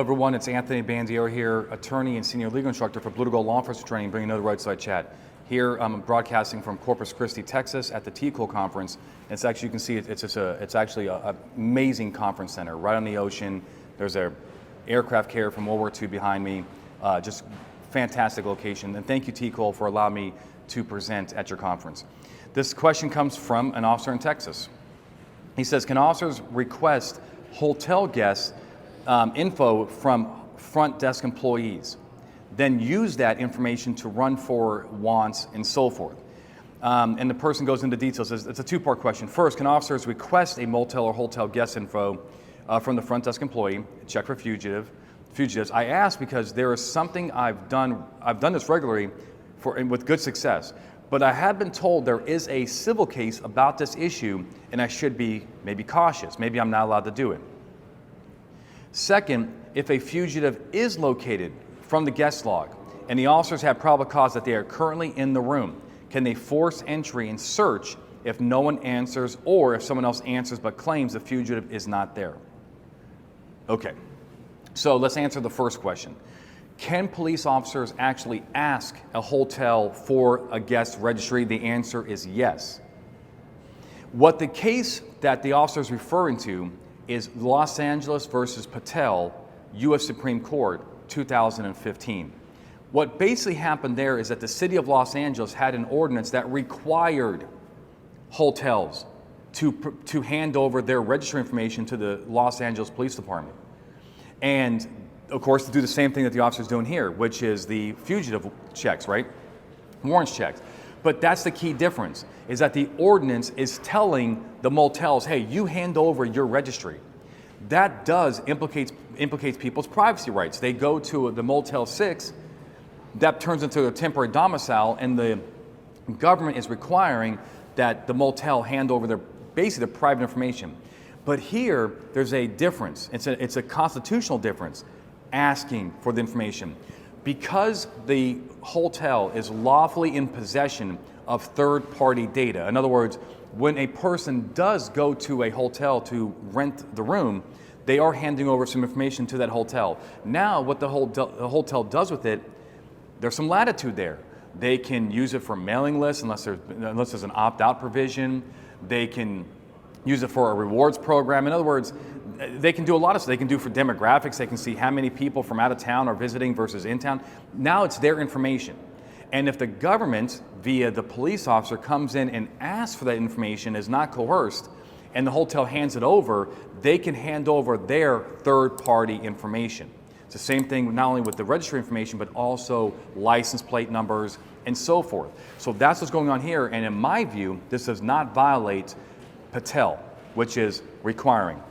everyone, it's Anthony Bandiero here, attorney and senior legal instructor for Blue to Gold Law Enforcement Training, bringing another Roadside Chat. Here I'm broadcasting from Corpus Christi, Texas at the TCOL conference. It's actually, you can see it's actually an amazing conference center right on the ocean. There's an aircraft carrier from World War II behind me. Just fantastic location. And thank you, TCOL, for allowing me to present at your conference. This question comes from an officer in Texas. He says, can officers request hotel guests info from front desk employees, then use that information to run for wants and so forth? And the person goes into details. It's a two-part question. First, can officers request a motel or hotel guest info from the front desk employee, check for fugitives? I ask because there is something I've done this regularly with good success, but I have been told there is a civil case about this issue and I should be maybe cautious. Maybe I'm not allowed to do it. Second, if a fugitive is located from the guest log and the officers have probable cause that they are currently in the room, can they force entry and search if no one answers or if someone else answers but claims the fugitive is not there? Okay, so let's answer the first question. Can police officers actually ask a hotel for a guest registry? The answer is yes. What the case that the officer is referring to is Los Angeles versus Patel, U.S. Supreme Court, 2015. What basically happened there is that the city of Los Angeles had an ordinance that required hotels to hand over their registry information to the Los Angeles Police Department. And of course, to do the same thing that the officer's doing here, which is the fugitive checks, right? Warrants checks. But that's the key difference, is that the ordinance is telling the motels, hey, you hand over your registry. That does implicates people's privacy rights. They go to the Motel 6, that turns into a temporary domicile, and the government is requiring that the motel hand over their private information. But here, there's a difference. It's a constitutional difference, asking for the information. Because the hotel is lawfully in possession of third-party data. In other words, when a person does go to a hotel to rent the room, they are handing over some information to that hotel. Now, what the hotel does with it, there's some latitude there. They can use it for mailing lists unless there's an opt-out provision. They can use it for a rewards program. In other words, they can do a lot of stuff. They can do for demographics. They can see how many people from out of town are visiting versus in town. Now it's their information. And if the government, via the police officer, comes in and asks for that information, is not coerced, and the hotel hands it over, they can hand over their third-party information. It's the same thing not only with the registry information, but also license plate numbers and so forth. So that's what's going on here. And in my view, this does not violate Patel, which is requiring.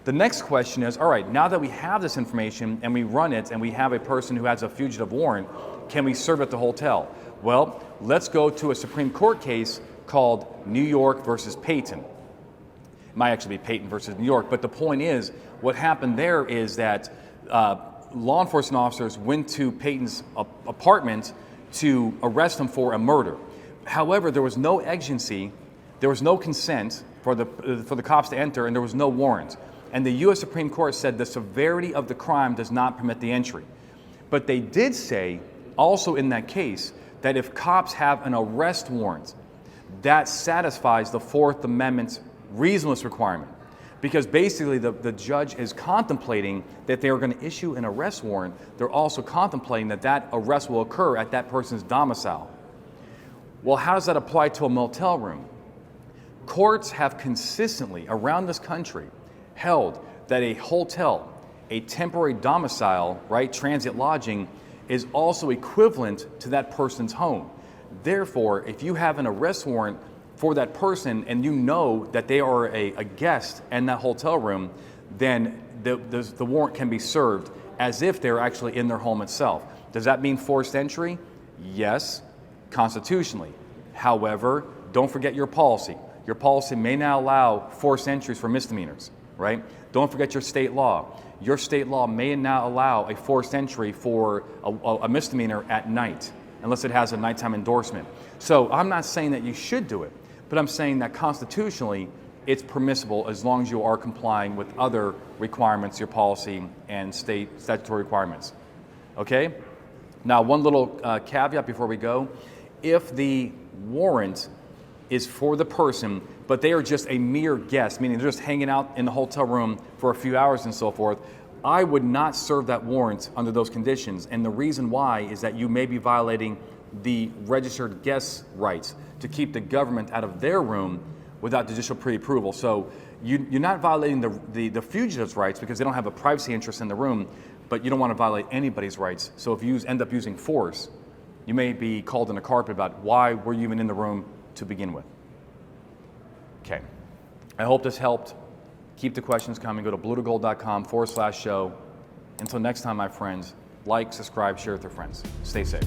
The next question is, all right, now that we have this information and we run it and we have a person who has a fugitive warrant, can we serve at the hotel? Well, let's go to a Supreme Court case called New York versus Payton. It might actually be Payton versus New York, but the point is, what happened there is that law enforcement officers went to Payton's apartment to arrest him for a murder. However, there was no exigency, there was no consent for the cops to enter, and there was no warrant. And the U.S. Supreme Court said the severity of the crime does not permit the entry. But they did say, also in that case, that if cops have an arrest warrant, that satisfies the Fourth Amendment's reasonableness requirement. Because basically the judge is contemplating that they are going to issue an arrest warrant. They're also contemplating that that arrest will occur at that person's domicile. Well, how does that apply to a motel room? Courts have consistently, around this country, held that a hotel, a temporary domicile, right, transit lodging, is also equivalent to that person's home. Therefore, if you have an arrest warrant for that person and you know that they are a guest in that hotel room, then the warrant can be served as if they're actually in their home itself. Does that mean forced entry? Yes, constitutionally. However, don't forget your policy. Your policy may not allow forced entries for misdemeanors, right? Don't forget your state law. Your state law may not allow a forced entry for a misdemeanor at night, unless it has a nighttime endorsement. So I'm not saying that you should do it, but I'm saying that constitutionally, it's permissible as long as you are complying with other requirements, your policy and state statutory requirements. Okay? Now, one little caveat before we go. If the warrant is for the person, but they are just a mere guest, meaning they're just hanging out in the hotel room for a few hours and so forth, I would not serve that warrant under those conditions. And the reason why is that you may be violating the registered guest's rights to keep the government out of their room without judicial pre-approval. So you're not violating the fugitive's rights because they don't have a privacy interest in the room, but you don't want to violate anybody's rights. So if you end up using force, you may be called in a carpet about why were you even in the room to begin with. Okay, I hope this helped. Keep the questions coming. Go to bluetogold.com/show. Until next time, my friends, like, subscribe, share with your friends. Stay safe.